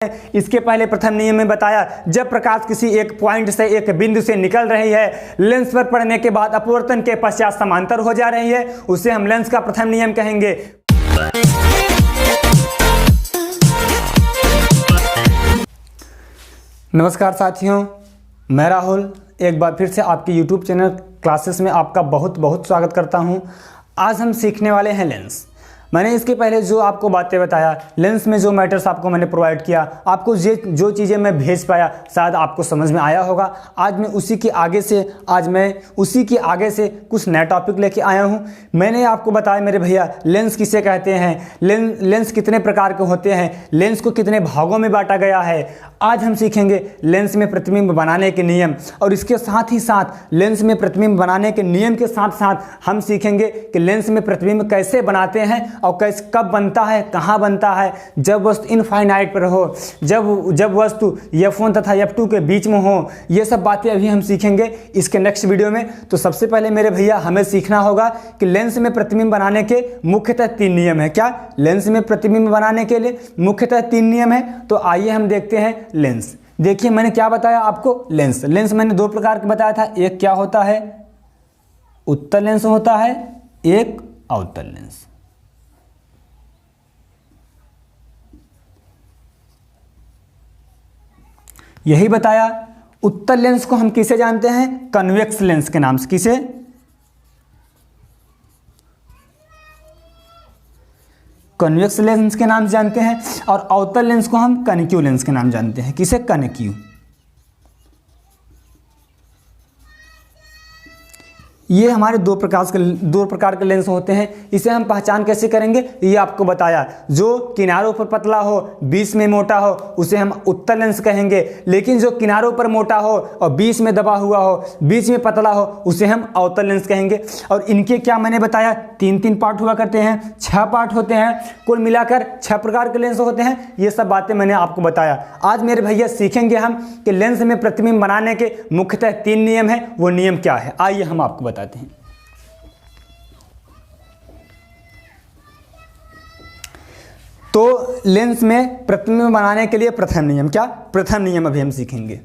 हैं। इसके पहले प्रथम नियम में बताया, जब प्रकाश किसी एक पॉइंट से, एक बिंदु से निकल रही है, लेंस पर पड़ने के बाद अपवर्तन के पश्चात समांतर हो जा रही है, उसे हम लेंस का प्रथम नियम कहेंगे। नमस्कार साथियों, मैं राहुल एक बार फिर से आपके YouTube चैनल क्लासेस में आपका बहुत बहुत स्वागत करता हूं। आज हम सीखने वाले हैं लेंस। मैंने इसके पहले जो आपको बातें बताया, लेंस में जो मैटर्स आपको मैंने प्रोवाइड किया, आपको जो चीज़ें मैं भेज पाया शायद आपको समझ में आया होगा। आज मैं उसी के आगे से कुछ नया टॉपिक लेके आया हूँ। मैंने आपको बताया मेरे भैया, लेंस किसे कहते हैं, लेंस कितने प्रकार के होते हैं, लेंस को कितने भागों में बांटा गया है। आज हम सीखेंगे लेंस में प्रतिबिंब बनाने के नियम, और इसके साथ ही साथ लेंस में प्रतिबिंब बनाने के नियम के साथ साथ हम सीखेंगे कि लेंस में प्रतिबिंब कैसे बनाते हैं और कैसे, कब बनता है, कहाँ बनता है, जब वस्तु इनफाइनाइट पर हो, जब वस्तु F1 तथा F2 के बीच में हो। ये सब बातें अभी हम सीखेंगे इसके नेक्स्ट वीडियो में। तो सबसे पहले मेरे भैया हमें सीखना होगा कि लेंस में प्रतिबिंब बनाने के मुख्यतः 3 नियम है। क्या लेंस में प्रतिबिंब बनाने के लिए मुख्यतः 3 नियम है? तो आइए हम देखते हैं लेंस। देखिए मैंने क्या बताया आपको, लेंस मैंने 2 प्रकार के बताया था। एक क्या होता है, उत्तल लेंस होता है, एक अवतल लेंस। यही बताया। उत्तल लेंस को हम किसे जानते हैं? कन्वेक्स लेंस के नाम से। किसे? कन्वेक्स लेंस के नाम से जानते हैं। और अवतल लेंस को हम कनक्यू लेंस के नाम जानते हैं। किसे? कनक्यू। ये हमारे 2 प्रकार के लेंस होते हैं। इसे हम पहचान कैसे करेंगे ये आपको बताया। जो किनारों पर पतला हो, बीच में मोटा हो, उसे हम उत्तल लेंस कहेंगे। लेकिन जो किनारों पर मोटा हो और बीच में दबा हुआ हो, बीच में पतला हो, उसे हम अवतल लेंस कहेंगे। और इनके क्या मैंने बताया, 3 पार्ट हुआ करते हैं, 6 पार्ट होते हैं, कुल मिलाकर 6 प्रकार के लेंस होते हैं। ये सब बातें मैंने आपको बताया। आज मेरे भैया सीखेंगे हम कि लेंस में प्रतिबिंब बनाने के मुख्यतः 3 नियम है। वो नियम क्या है आइए हम आपको बताते हैं। तो लेंस में प्रतिबिंब बनाने के लिए प्रथम नियम, क्या प्रथम नियम अभी हम सीखेंगे।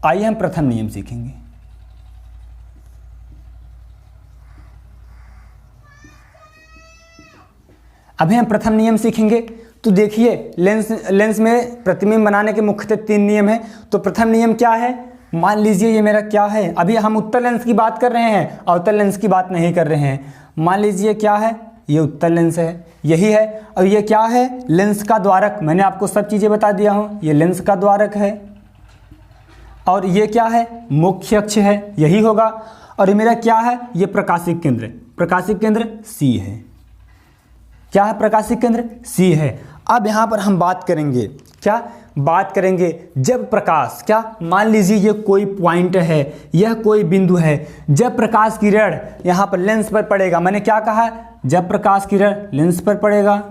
आइए हम प्रथम नियम सीखेंगे। अभी हम प्रथम नियम सीखेंगे। तो देखिए लेंस में प्रतिबिंब बनाने के मुख्यतः 3 नियम है। तो प्रथम नियम क्या है? मान लीजिए ये मेरा क्या है, अभी हम उत्तल लेंस की बात कर रहे हैं, अवतल लेंस की बात नहीं कर रहे हैं। मान लीजिए क्या है, ये उत्तल लेंस है, यही है। और ये क्या है? लेंस का द्वारक। मैंने आपको सब चीज़ें बता दिया हूँ। ये लेंस का द्वारक है। और ये क्या है? मुख्य अक्ष है, यही होगा। और ये मेरा क्या है? ये प्रकाशिक केंद्र। प्रकाशिक केंद्र C है। क्या है? प्रकाशिक केंद्र C है। अब यहाँ पर हम बात करेंगे, क्या बात करेंगे, जब प्रकाश, क्या मान लीजिए ये कोई पॉइंट है, यह कोई बिंदु है, जब प्रकाश किरण यहाँ पर लेंस पर पड़ेगा। मैंने क्या कहा? जब प्रकाश किरण लेंस पर पड़ेगा,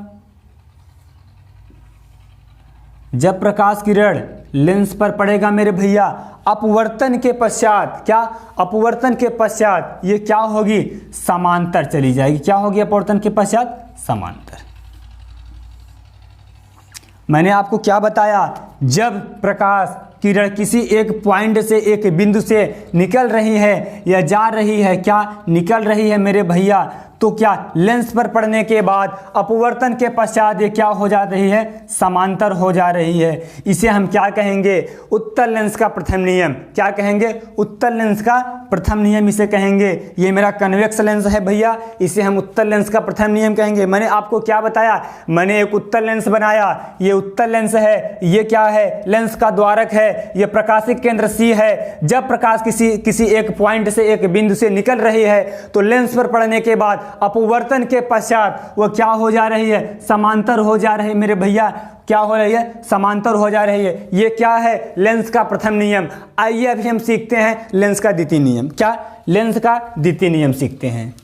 जब प्रकाश किरण लेंस पर पड़ेगा मेरे भैया, अपवर्तन के पश्चात, क्या अपवर्तन के पश्चात ये क्या होगी? समांतर चली जाएगी। क्या होगी अपवर्तन के पश्चात? समांतर। मैंने आपको क्या बताया? जब प्रकाश किरण किसी एक पॉइंट से, एक बिंदु से निकल रही है या जा रही है, क्या निकल रही है मेरे भैया, तो क्या लेंस पर पड़ने के बाद अपवर्तन के पश्चात ये क्या हो जा रही है? समांतर हो जा रही है। इसे हम क्या कहेंगे? उत्तल लेंस का प्रथम नियम। क्या कहेंगे? उत्तल लेंस का प्रथम नियम इसे कहेंगे। ये मेरा कन्वेक्स लेंस है भैया, इसे हम उत्तल लेंस का प्रथम नियम कहेंगे। मैंने आपको क्या बताया? मैंने एक उत्तल लेंस बनाया, ये उत्तल लेंस है। ये क्या है? लेंस का द्वारक है। ये प्रकाशिक केंद्र C है। जब प्रकाश किसी एक पॉइंट से, एक बिंदु से निकल रही है, तो लेंस पर पड़ने के बाद अपवर्तन के पश्चात वो क्या हो जा रही है? समांतर हो जा रही है मेरे भैया। क्या हो रही है? समांतर हो जा रही है। ये क्या है? लेंस का प्रथम नियम। आइए अभी हम सीखते हैं लेंस का द्वितीय नियम। क्या? लेंस का द्वितीय नियम सीखते हैं।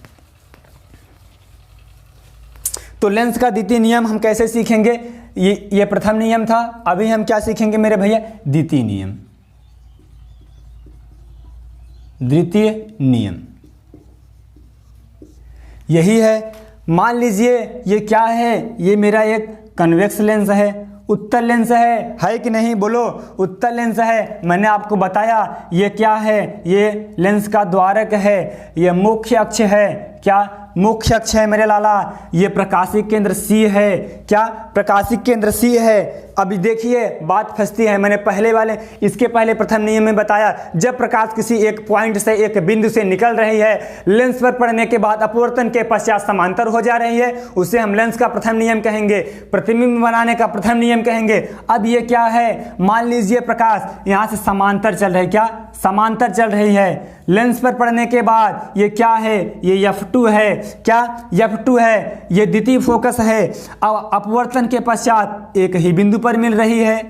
तो लेंस का द्वितीय नियम हम कैसे सीखेंगे? ये प्रथम नियम था। अभी हम क्या सीखेंगे मेरे भैया? द्वितीय नियम। द्वितीय नियम यही है। मान लीजिए ये क्या है? ये मेरा एक कन्वेक्स लेंस है। उत्तल लेंस है कि नहीं, बोलो उत्तल लेंस है। मैंने आपको बताया ये क्या है, ये लेंस का द्वारक है, ये मुख्य अक्ष है, क्या मुख्य अक्ष है मेरे लाला। ये प्रकाशिक केंद्र सी है, क्या प्रकाशिक केंद्र सी है। अभी देखिए बात फंसती है, मैंने पहले वाले इसके पहले प्रथम नियम में बताया, जब प्रकाश किसी एक पॉइंट से एक बिंदु से निकल रही है, लेंस पर पड़ने के बाद अपवर्तन के पश्चात समांतर हो जा रही है, उसे हम लेंस का प्रथम नियम कहेंगे, प्रतिबिंब बनाने का प्रथम नियम कहेंगे। अब ये क्या है, मान लीजिए प्रकाश यहाँ से समांतर चल रही है, क्या समांतर चल रही है, लेंस पर पड़ने के बाद ये क्या है, ये F2 है, क्या F2 है, ये द्वितीय फोकस है। अब अपवर्तन के पश्चात एक ही बिंदु पर मिल रही है,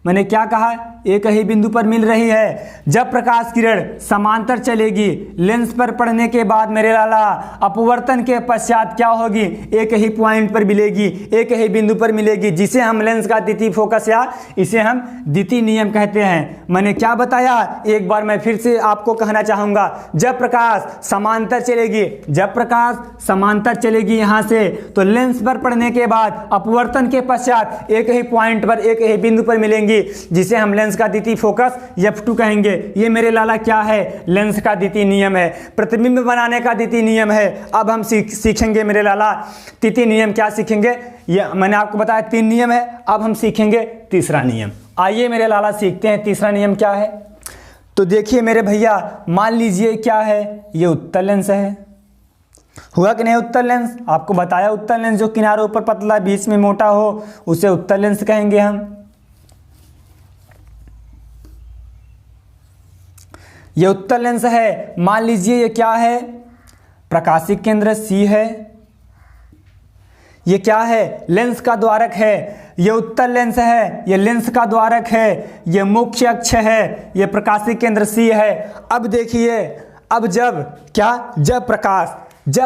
मैंने क्या कहा, एक ही बिंदु पर मिल रही है। जब प्रकाश किरण समांतर चलेगी, लेंस पर पड़ने के बाद मेरे लाला अपवर्तन के पश्चात क्या होगी, एक ही पॉइंट पर मिलेगी, एक ही बिंदु पर मिलेगी, जिसे हम लेंस का द्वितीय फोकस या इसे हम द्वितीय नियम कहते हैं। मैंने क्या बताया, एक बार मैं फिर से आपको कहना चाहूंगा, जब प्रकाश समांतर चलेगी, जब प्रकाश समांतर चलेगी यहाँ से, तो लेंस पर पड़ने के बाद अपवर्तन के पश्चात एक ही पॉइंट पर, एक ही बिंदु पर मिलेंगी, जिसे हम लेंस का द्वितीय फोकस F2 कहेंगे। ये मेरे लाला क्या है, लेंस का द्वितीय नियम है, प्रतिबिंब बनाने का द्वितीय नियम है। अब हम सीखेंगे मेरे लाला तृतीय नियम, क्या सीखेंगे, ये मैंने आपको बताया 3 नियम है, अब हम सीखेंगे तीसरा नियम। आइए मेरे लाला सीखते हैं तीसरा नियम क्या है। तो देखिए मेरे भैया, मान लीजिए क्या है, ये उत्तल लेंस है, हुआ कि नहीं उत्तल लेंस, आपको बताया उत्तल लेंस जो किनारों पर पतला बीच में मोटा हो उसे उत्तल लेंस कहेंगे हम। ये उत्तल लेंस है, मान लीजिए ये क्या है, प्रकाशिक केंद्र सी है, ये क्या है, लेंस का द्वारक है, ये उत्तल लेंस है, ये लेंस का द्वारक है, ये मुख्य अक्ष है, ये प्रकाशिक केंद्र सी है। अब देखिए, अब जब क्या, जब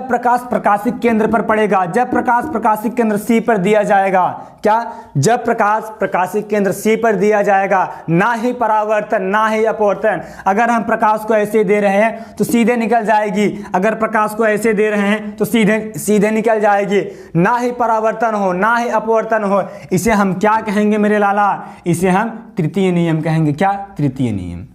प्रकाश प्रकाशिक केंद्र पर पड़ेगा, जब प्रकाश प्रकाशिक केंद्र सी पर दिया जाएगा, क्या, जब प्रकाश प्रकाशिक केंद्र सी पर दिया जाएगा, ना ही परावर्तन ना ही अपवर्तन। अगर हम प्रकाश को ऐसे दे रहे हैं तो सीधे निकल जाएगी, अगर प्रकाश को ऐसे दे रहे हैं तो सीधे निकल जाएगी, ना ही परावर्तन हो ना ही अपवर्तन हो। इसे हम क्या कहेंगे मेरे लाला, इसे हम तृतीय नियम कहेंगे, क्या, तृतीय नियम।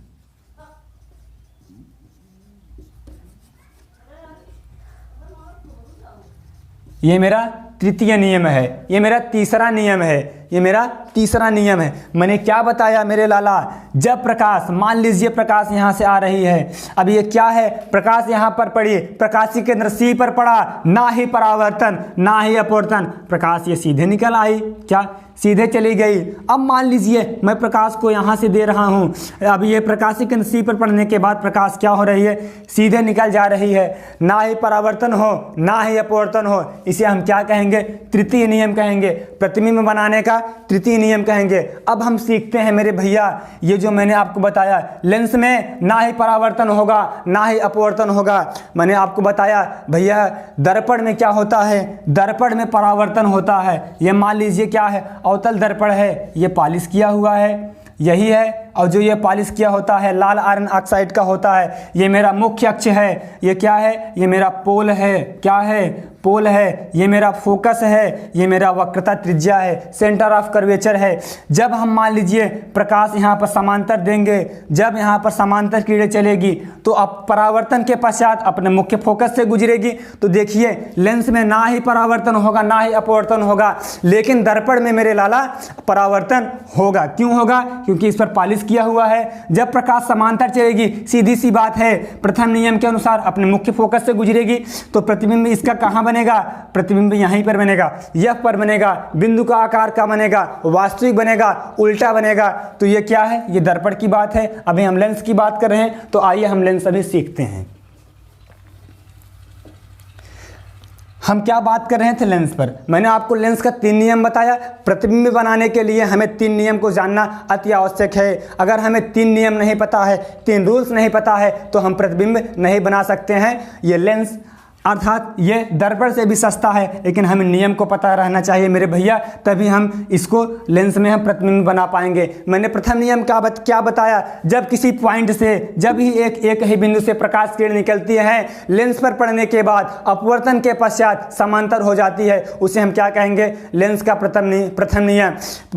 ये मेरा तृतीय नियम है, ये मेरा तीसरा नियम है, ये मेरा तीसरा नियम है। मैंने क्या बताया मेरे लाला, जब प्रकाश, मान लीजिए प्रकाश यहाँ से आ रही है, अब ये क्या है, प्रकाश यहाँ पर पड़ी, प्रकाशिक केंद्र सी पर पड़ा, ना ही परावर्तन ना ही अपवर्तन, प्रकाश ये सीधे निकल आई, क्या, सीधे चली गई। अब मान लीजिए मैं प्रकाश को यहाँ से दे रहा हूँ, अब ये प्रकाशिक केंद्र सी पर पड़ने के बाद प्रकाश क्या हो रही है, सीधे निकल जा रही है, ना ही परावर्तन हो ना ही अपवर्तन हो। इसे हम क्या कहेंगे, तृतीय नियम कहेंगे, प्रतिबिंब बनाने का तृतीय नियम कहेंगे। अब हम सीखते हैं मेरे भैया, ये जो मैंने आपको बताया, लेंस में ना ही परावर्तन होगा ना ही अपवर्तन होगा। मैंने आपको बताया भैया, दर्पण में क्या होता है, दर्पण में परावर्तन होता है। ये मान लीजिए क्या है, अवतल दर्पण है, ये पॉलिश किया हुआ है, यही है, और जो ये पॉलिश किया होता है लाल आयरन ऑक्साइड का होता है। ये मेरा मुख्य अक्ष है, ये क्या है, ये मेरा पोल है, क्या है, पोल है, ये मेरा फोकस है, ये मेरा वक्रता त्रिज्या है, सेंटर ऑफ कर्वेचर है। जब हम मान लीजिए प्रकाश यहाँ पर समांतर देंगे, जब यहाँ पर समांतर किरणें चलेगी तो अब परावर्तन के पश्चात अपने मुख्य फोकस से गुजरेगी। तो देखिए लेंस में ना ही परावर्तन होगा ना ही अपवर्तन होगा, लेकिन दर्पण में मेरे लाला परावर्तन होगा। क्यों होगा, क्योंकि इस पर पॉलिश किया हुआ है। जब प्रकाश समांतर चलेगी, सीधी सी बात है, प्रथम नियम के अनुसार अपने मुख्य फोकस से गुजरेगी, तो प्रतिबिंब इसका कहाँ बनेगा, प्रतिबिंब यहीं पर बनेगा, F पर बनेगा, बिंदु का आकार का बनेगा, वास्तविक बनेगा, उल्टा बनेगा। तो ये क्या है, ये दर्पण की बात है। अभी हम लेंस की बात कर रहे हैं, तो आइए हम लेंस अभी सीखते हैं। हम क्या बात कर रहे थे लेंस पर, मैंने आपको लेंस का 3 नियम बताया। प्रतिबिंब बनाने के लिए हमें 3 नियम को जानना अति आवश्यक है। अगर हमें 3 नियम नहीं पता है, 3 रूल्स नहीं पता है, तो हम प्रतिबिंब नहीं बना सकते हैं। ये लेंस अर्थात ये दर्पण से भी सस्ता है, लेकिन हमें नियम को पता रहना चाहिए मेरे भैया, तभी हम इसको लेंस में हम प्रतिबिंब बना पाएंगे। मैंने प्रथम नियम क्या बताया, जब किसी पॉइंट से जब ही एक ही बिंदु से प्रकाश किरण निकलती है, लेंस पर पड़ने के बाद अपवर्तन के पश्चात समांतर हो जाती है, उसे हम क्या कहेंगे, लेंस का प्रथम नियम,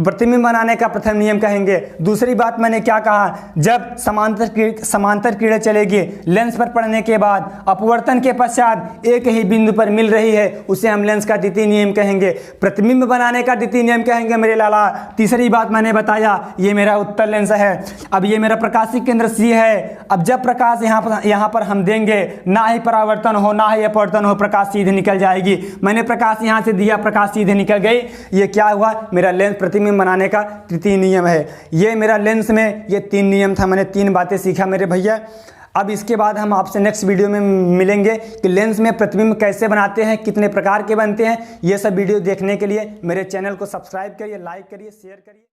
प्रतिबिंब बनाने का प्रथम नियम कहेंगे। दूसरी बात मैंने क्या कहा, जब समांतर किरण चलेगी, लेंस पर पड़ने के बाद अपवर्तन के पश्चात एक ही बिंदु पर मिल रही है, उसे हम लेंस का द्वितीय नियम कहेंगे। प्रतिबिंब बनाने का द्वितीय नियम कहेंगे मेरे लाला। तीसरी बात मैंने बताया, ये मेरा उत्तल लेंस है। अब ये मेरा प्रकाशिक केंद्र C है। अब जब प्रकाश यहाँ पर हम देंगे, ना ही परावर्तन हो ना ही अपवर्तन हो, प्रकाश सीधे निकल जाएगी। मैंने प्रकाश यहाँ से दिया, प्रकाश सीधे निकल गई। ये क्या हुआ, मेरा लेंस प्रतिबिंब बनाने का तृतीय नियम है। ये मेरा लेंस में ये 3 नियम था, मैंने 3 बातें सीखा मेरे भैया। अब इसके बाद हम आपसे नेक्स्ट वीडियो में मिलेंगे कि लेंस में प्रतिबिंब कैसे बनाते हैं, कितने प्रकार के बनते हैं। ये सब वीडियो देखने के लिए मेरे चैनल को सब्सक्राइब करिए, लाइक करिए, शेयर करिए।